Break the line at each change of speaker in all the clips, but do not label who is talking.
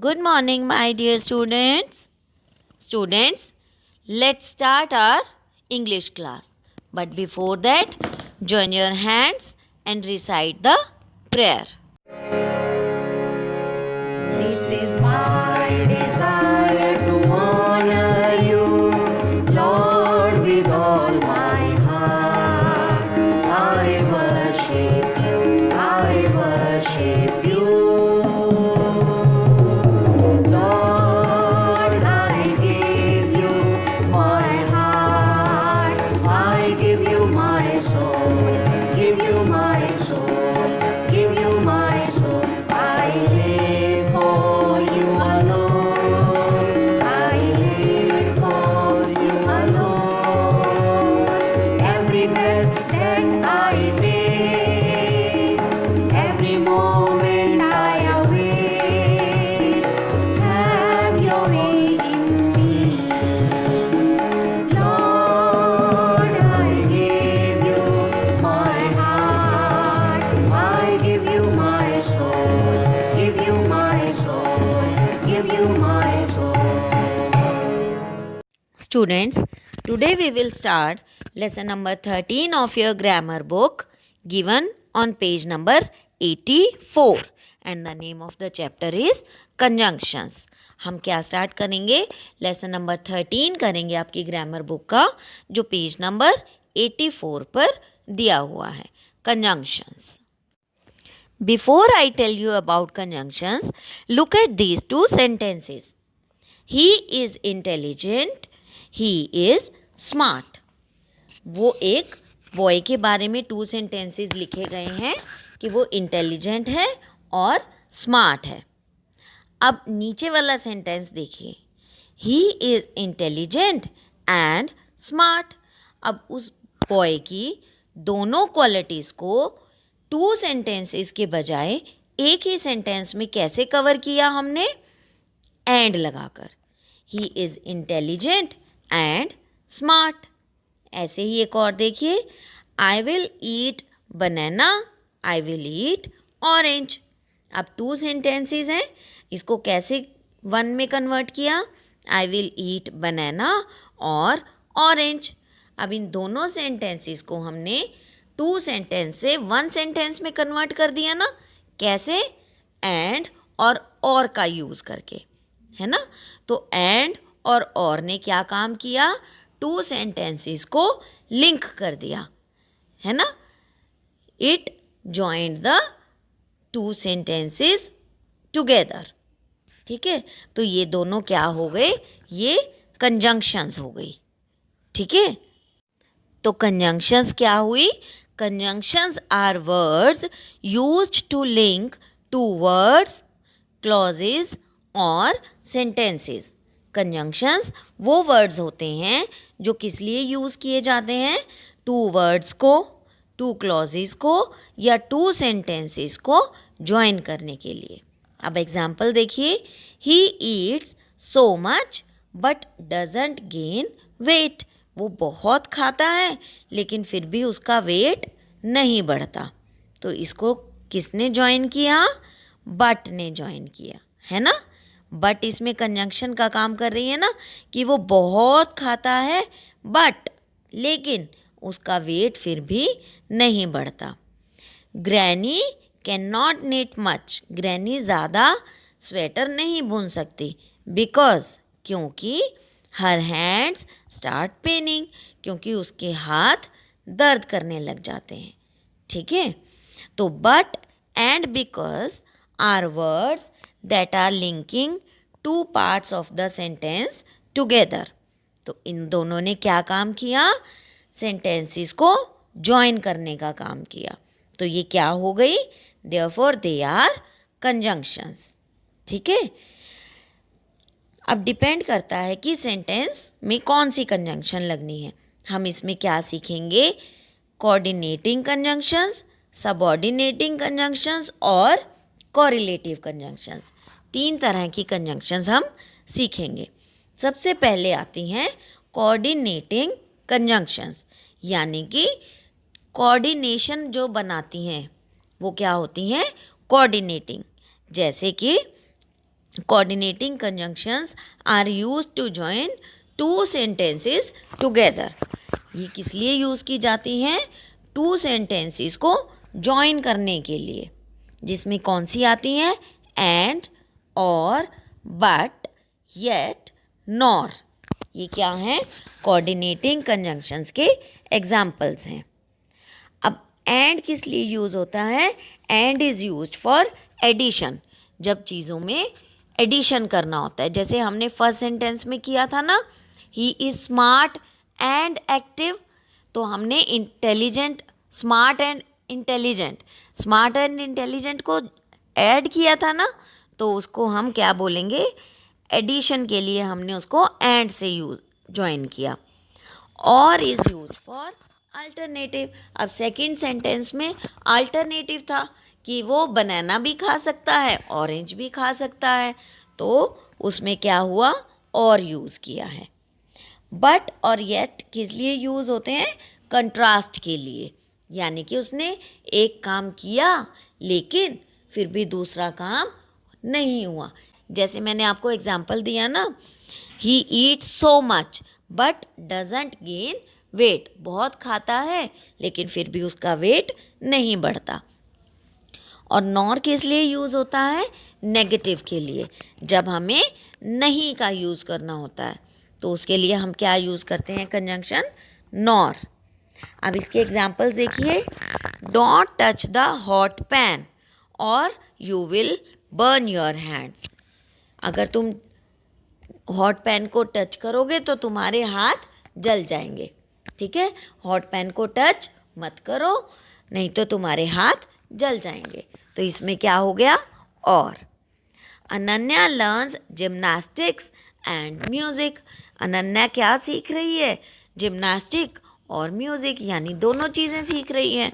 Good morning, my dear students. Students, let's start our English class. But before that, join your hands and recite the prayer.
This is my desire to honor you, Lord, with all my heart. I worship you, I worship you. Lord, I give you my heart, I give you my soul, give you my soul, give you my soul. I live for you alone, I live for you alone. Every breath that I take, every moment I awake, have your way in me. Lord, I give you my heart, I give you my soul, give you my soul, give you my soul.
Students, today we will start lesson number 13 of your grammar book given on page number 84 and the name of the chapter is conjunctions. हम क्या start करेंगे? Lesson number 13 करेंगे आपकी grammar book का जो page number 84 पर दिया हुआ है conjunctions. Before I tell you about conjunctions, look at these two sentences. He is intelligent, he is smart. वो एक बॉय के बारे में 2 सेंटेंसेस लिखे गए हैं कि वो इंटेलिजेंट है और स्मार्ट है. अब नीचे वाला सेंटेंस देखिए. He is intelligent and smart. अब उस बॉय की दोनों क्वालिटीज़ को 2 सेंटेंसेस के बजाय एक ही सेंटेंस में कैसे कवर किया हमने? एंड लगाकर. He is intelligent and smart. ऐसे ही एक और देखिए. I will eat banana, I will eat orange. अब 2 सेंटेंसेस हैं, इसको कैसे 1 में कन्वर्ट किया? आई विल ईट बनाना और ऑरेंज. अब इन दोनों सेंटेंसेस को हमने 2 सेंटेंस से 1 सेंटेंस में कन्वर्ट कर दिया ना. कैसे? एंड और का यूज़ करके, है ना. तो एंड और ने क्या काम किया? 2 सेंटेंसेस को लिंक कर दिया, है ना. It joined the 2 sentences together. ठीक है. तो ये दोनों क्या हो गए? ये कंजंक्शंस हो गई. ठीक है. तो कंजंक्शंस क्या हुई? Conjunctions are words used to link 2 words, clauses और सेंटेंसेस. कंजंक्शंस वो वर्ड्स होते हैं जो किस लिए यूज़ किए जाते हैं? 2 वर्ड्स को, 2 क्लॉजेज को या 2 सेंटेंसेस को ज्वाइन करने के लिए. अब एग्जाम्पल देखिए. He eats so much but doesn't gain weight. वो बहुत खाता है लेकिन फिर भी उसका वेट नहीं बढ़ता. तो इसको किसने ज्वाइन किया? बट ने ज्वाइन किया, है ना. बट इसमें कंजंक्शन का काम कर रही है ना कि वो बहुत खाता है बट लेकिन उसका वेट फिर भी नहीं बढ़ता. Granny can not knit much. Granny ज़्यादा स्वेटर नहीं बुन सकती. बिकॉज क्योंकि हर हैंड्स स्टार्ट पेनिंग. क्योंकि उसके हाथ दर्द करने लग जाते हैं. ठीक है. तो but and because are words that are linking 2 parts of the sentence together. तो इन दोनों ने क्या काम किया? सेंटेंसेस को ज्वाइन करने का काम किया. तो ये क्या हो गई? Therefore they are conjunctions. ठीक है. अब डिपेंड करता है कि सेंटेंस में कौन सी कंजंक्शन लगनी है. हम इसमें क्या सीखेंगे? कोऑर्डिनेटिंग कंजंक्शंस, सबऑर्डिनेटिंग कंजंक्शंस और कोरिलेटिव कंजंक्शंस. 3 तरह की कंजंक्शंस हम सीखेंगे. सबसे पहले आती हैं कोऑर्डिनेटिंग कंजंक्शंस, यानी कि कोऑर्डिनेशन जो बनाती हैं वो क्या होती हैं? कोऑर्डिनेटिंग. जैसे कि coordinating conjunctions are used to join two sentences together. ये किस लिए यूज़ की जाती हैं? टू सेंटेंसेस को जॉइन करने के लिए, जिसमें कौन सी आती हैं? एंड, और, बट, येट, नॉर। ये क्या हैं? कोऑर्डिनेटिंग कंजंक्शंस के एग्जाम्पल्स हैं। अब एंड किस लिए यूज़ होता है? And is used for addition, जब चीज़ों में एडिशन करना होता है। जैसे हमने फर्स्ट सेंटेंस में किया था ना, he is smart and active, तो हमने इंटेलिजेंट, स्मार्ट एंड इंटेलिजेंट को ऐड किया था ना, तो उसको हम क्या बोलेंगे? एडिशन के लिए हमने उसको एंड से ज्वाइन किया। और इज़ यूज फॉर अल्टरनेटिव। अब सेकंड सेंटेंस में अल्टरनेटिव था कि वो बनाना भी खा सकता है, ऑरेंज भी खा सकता है, तो उसमें क्या हुआ? और यूज़ किया है। बट और येट किस लिए यूज़ होते हैं? कंट्रास्ट के लिए, यानी कि उसने एक काम किया लेकिन फिर भी दूसरा काम नहीं हुआ। जैसे मैंने आपको एग्जाम्पल दिया ना, he eats so much but doesn't gain weight. बहुत खाता है लेकिन फिर भी उसका वेट नहीं बढ़ता। और नॉर किस लिए यूज़ होता है? नेगेटिव के लिए, जब हमें नहीं का यूज़ करना होता है, तो उसके लिए हम क्या यूज़ करते हैं? Conjunction nor. अब इसके एग्जाम्पल्स देखिए। Don't touch the hot pan or you will burn your hands. अगर तुम हॉट पैन को टच करोगे तो तुम्हारे हाथ जल जाएंगे, ठीक है? हॉट पैन को टच मत करो, नहीं तो तुम्हारे हाथ जल जाएंगे। तो इसमें क्या हो गया? और। Ananya learns gymnastics and music. Ananya क्या सीख रही है? जिम्नास्टिक और म्यूज़िक, यानी दोनों चीज़ें सीख रही है।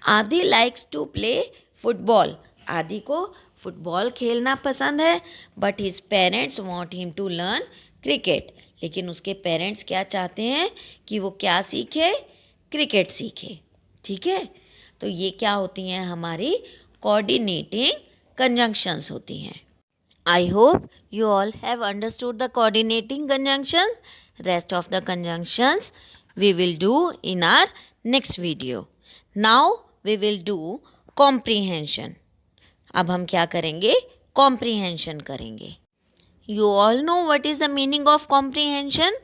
आदि लाइक्स टू प्ले फुटबॉल। आदि को फुटबॉल खेलना पसंद है, but his parents want him to learn cricket. लेकिन उसके पेरेंट्स क्या चाहते हैं कि वो क्या सीखे? क्रिकेट सीखे, ठीक है? तो ये क्या होती हैं? हमारी कोऑर्डिनेटिंग कंजंक्शंस होती हैं। I hope you all have understood the coordinating conjunctions. Rest of the conjunctions we will do in our next video. Now we will do comprehension. अब हम क्या करेंगे? Comprehension करेंगे। You all know what is the meaning of comprehension?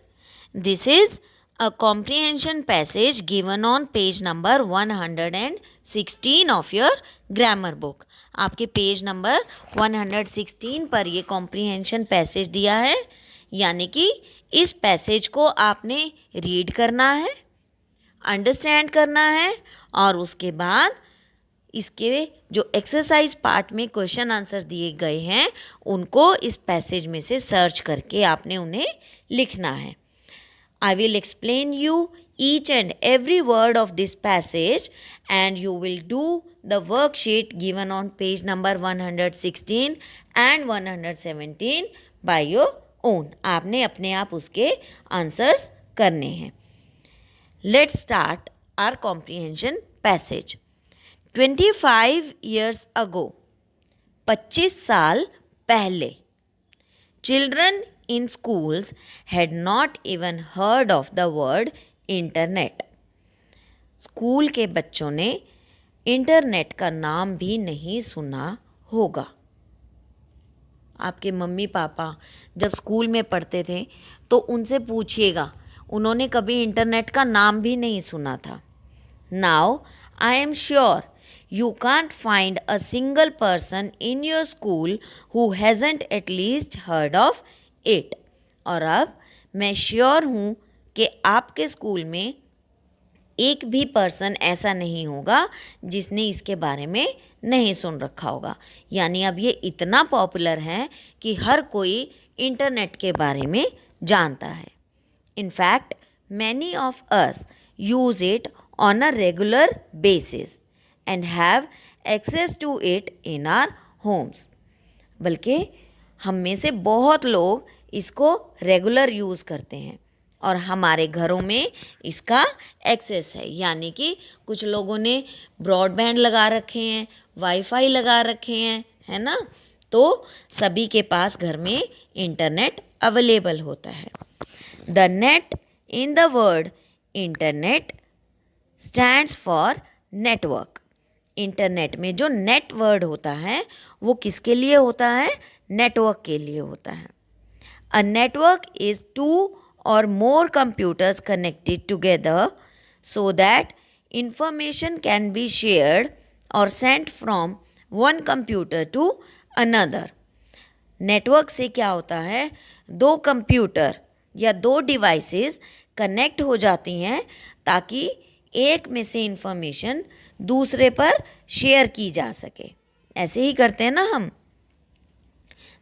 This is a comprehension passage given on page number 116 of your grammar book. आपके page number 116 पर ये comprehension passage दिया है, यानी कि इस पैसेज को आपने रीड करना है, अंडरस्टैंड करना है, और उसके बाद इसके जो एक्सरसाइज पार्ट में क्वेश्चन आंसर दिए गए हैं उनको इस पैसेज में से सर्च करके आपने उन्हें लिखना है। I will explain you each and every word of this passage and you will do the worksheet given on page number 116 and 117 by your own. आपने अपने आप उसके आंसर्स करने हैं। Let's start our comprehension passage. 25 years ago, 25 साल पहले, children in schools had not even heard of the word internet. School के बच्चों ने इंटरनेट का नाम भी नहीं सुना होगा। आपके मम्मी पापा जब स्कूल में पढ़ते थे तो उनसे पूछिएगा, उन्होंने कभी इंटरनेट का नाम भी नहीं सुना था। Now I am sure you can't find a single person in your school who hasn't at least heard of it. और अब मैं श्योर हूँ कि आपके स्कूल में एक भी पर्सन ऐसा नहीं होगा जिसने इसके बारे में नहीं सुन रखा होगा। यानी अब ये इतना पॉपुलर है कि हर कोई इंटरनेट के बारे में जानता है। In fact many of us use it on a regular basis and have access to it in our homes. बल्कि हम में से बहुत लोग इसको रेगुलर यूज़ करते हैं और हमारे घरों में इसका एक्सेस है। यानी कि कुछ लोगों ने ब्रॉडबैंड लगा रखे हैं, वाईफाई लगा रखे हैं, है ना? तो सभी के पास घर में इंटरनेट अवेलेबल होता है। The net in the word internet stands for network. Internet में जो नेट वर्ड होता है वो किसके लिए होता है? नेटवर्क के लिए होता है। A network is two or more computers connected together so that information can be shared or sent from one computer to another. Network से क्या होता है? दो कंप्यूटर या दो डिवाइसेस कनेक्ट हो जाती हैं ताकि एक में से इंफॉर्मेशन दूसरे पर शेयर की जा सके। ऐसे ही करते हैं ना हम।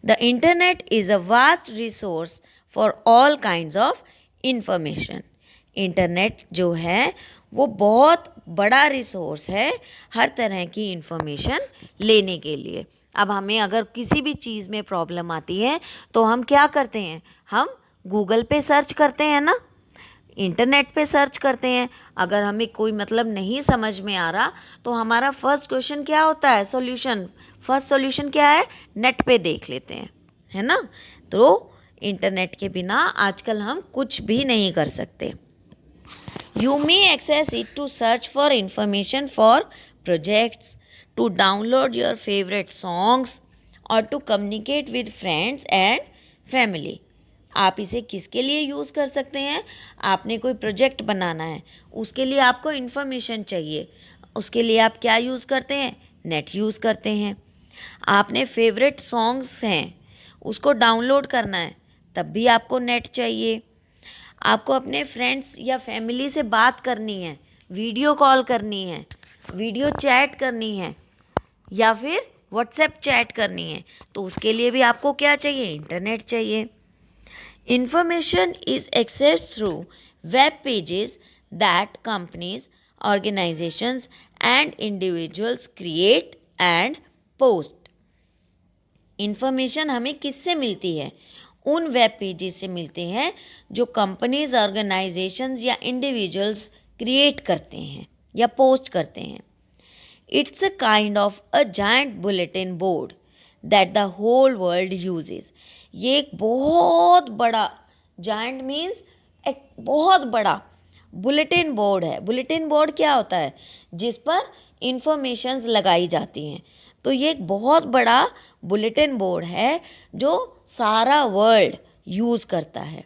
The internet is a vast resource for all kinds of information. Internet जो है वो बहुत बड़ा रिसोर्स है हर तरह की इंफॉर्मेशन लेने के लिए। अब हमें अगर किसी भी चीज़ में प्रॉब्लम आती है तो हम क्या करते हैं? हम गूगल पे सर्च करते हैं ना, इंटरनेट पे सर्च करते हैं। अगर हमें कोई मतलब नहीं समझ में आ रहा तो हमारा फर्स्ट क्वेश्चन क्या होता है? सॉल्यूशन। फर्स्ट सॉल्यूशन क्या है? नेट पे देख लेते हैं, है ना। तो इंटरनेट के बिना आजकल हम कुछ भी नहीं कर सकते। You may access it to search for information for projects, to download your favorite songs or to communicate with friends and family. आप इसे किसके लिए यूज़ कर सकते हैं? आपने कोई प्रोजेक्ट बनाना है, उसके लिए आपको इन्फॉर्मेशन चाहिए, उसके लिए आप क्या यूज़ करते हैं? नेट यूज़ करते हैं। आपने फेवरेट सॉन्ग्स हैं, उसको डाउनलोड करना है, तब भी आपको नेट चाहिए। आपको अपने फ्रेंड्स या फैमिली से बात करनी है, वीडियो कॉल करनी है, वीडियो चैट करनी है या फिर व्हाट्सएप चैट करनी है, तो उसके लिए भी आपको क्या चाहिए? इंटरनेट चाहिए। Information is access through web pages that companies, organisations and individuals create and post. Information हमें किससे मिलती है? उन वेब पेजेस से मिलते हैं जो कंपनीज, ऑर्गेनाइजेशंस या इंडिविजुअल्स क्रिएट करते हैं या पोस्ट करते हैं। It's a kind of a giant bulletin board that the whole world uses. ये एक बहुत बड़ा, जायंट मीन्स एक बहुत बड़ा बुलेटिन बोर्ड है। बुलेटिन बोर्ड क्या होता है? जिस पर इंफॉर्मेशंस लगाई जाती हैं। तो ये एक बहुत बड़ा बुलेटिन बोर्ड है जो सारा वर्ल्ड यूज़ करता है।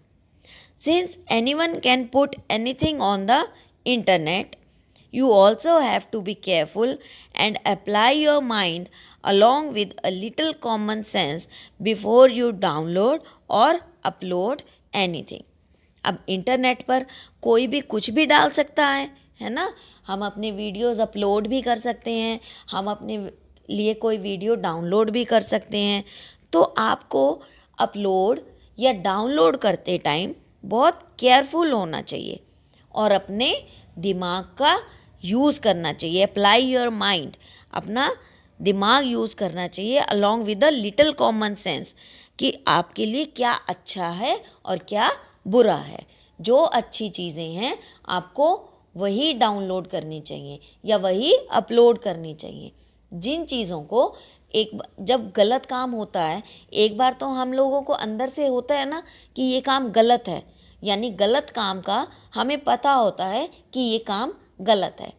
Since anyone can put anything on the internet, you also have to be careful and apply your mind along with a little common sense before you download or upload anything. अब internet पर कोई भी कुछ भी डाल सकता है ना। हम अपने वीडियोस अपलोड भी कर सकते हैं, हम अपने लिए कोई वीडियो डाउनलोड भी कर सकते हैं। तो आपको अपलोड या डाउनलोड करते टाइम बहुत केयरफुल होना चाहिए और अपने दिमाग का यूज़ करना चाहिए। अप्लाई योर माइंड, अपना दिमाग यूज़ करना चाहिए along with a little common sense कि आपके लिए क्या अच्छा है और क्या बुरा है। जो अच्छी चीज़ें हैं आपको वही डाउनलोड करनी चाहिए या वही अपलोड करनी चाहिए। जिन चीज़ों को जब गलत काम होता है, एक बार तो हम लोगों को अंदर से होता है ना कि ये काम गलत है, यानी गलत काम का हमें पता होता है कि ये काम गलत है।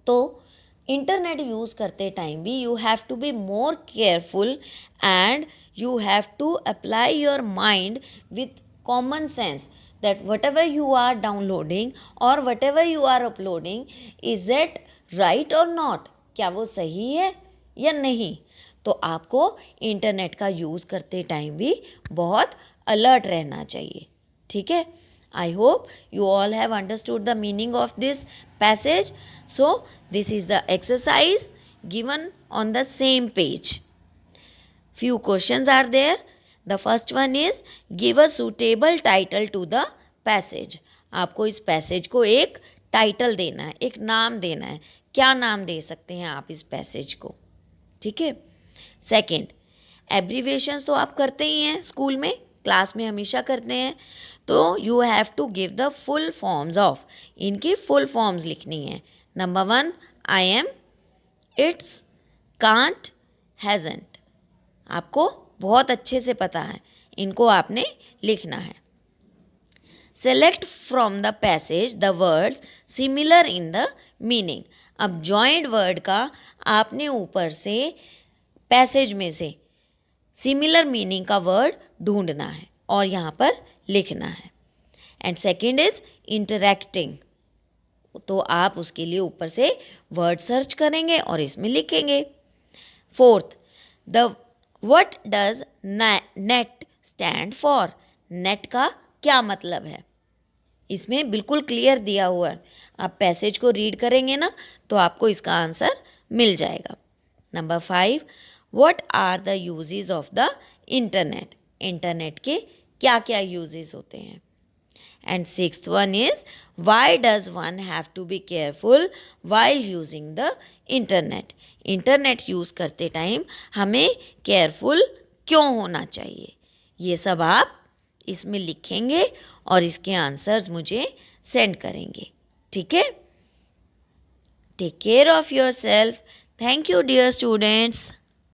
तो इंटरनेट यूज़ करते टाइम भी you have to be more careful and you have to apply your mind with common sense that whatever you are downloading or whatever you are uploading, is that right or not? क्या वो सही है या नहीं? तो आपको internet का use करते टाइम भी बहुत अलर्ट रहना चाहिए। ठीक है। I hope you all have understood the meaning of this passage. So, this is the exercise given on the same page. Few questions are there. The first one is give a suitable title to the passage. आपको इस passage को एक title देना है, एक नाम देना है। क्या नाम दे सकते हैं आप इस पैसेज को? ठीक है। सेकेंड, एब्रीवेशंस तो आप करते ही हैं, स्कूल में, क्लास में हमेशा करते हैं। तो you have to give the full forms of, इनकी फुल फॉर्म्स लिखनी है। Number 1, I am, it's, can't, hasn't. आपको बहुत अच्छे से पता है, इनको आपने लिखना है। Select from the passage the words similar in the meaning. अब जॉइंट वर्ड का आपने ऊपर से पैसेज में से सिमिलर मीनिंग का वर्ड ढूंढना है और यहाँ पर लिखना है। एंड सेकेंड इज इंटरैक्टिंग, तो आप उसके लिए ऊपर से वर्ड सर्च करेंगे और इसमें लिखेंगे। Fourth, the what does net stand for. Net का क्या मतलब है, इसमें बिल्कुल क्लियर दिया हुआ है। आप पैसेज को रीड करेंगे ना तो आपको इसका आंसर मिल जाएगा। Number 5, what are the uses of the internet. Internet के क्या क्या यूजेस होते हैं। And sixth one is why does one have to be careful while using the internet. Internet use करते टाइम हमें केयरफुल क्यों होना चाहिए, ये सब आप इसमें लिखेंगे और इसके आंसर्स मुझे सेंड करेंगे। ठीक है, take care of yourself. Thank you dear students.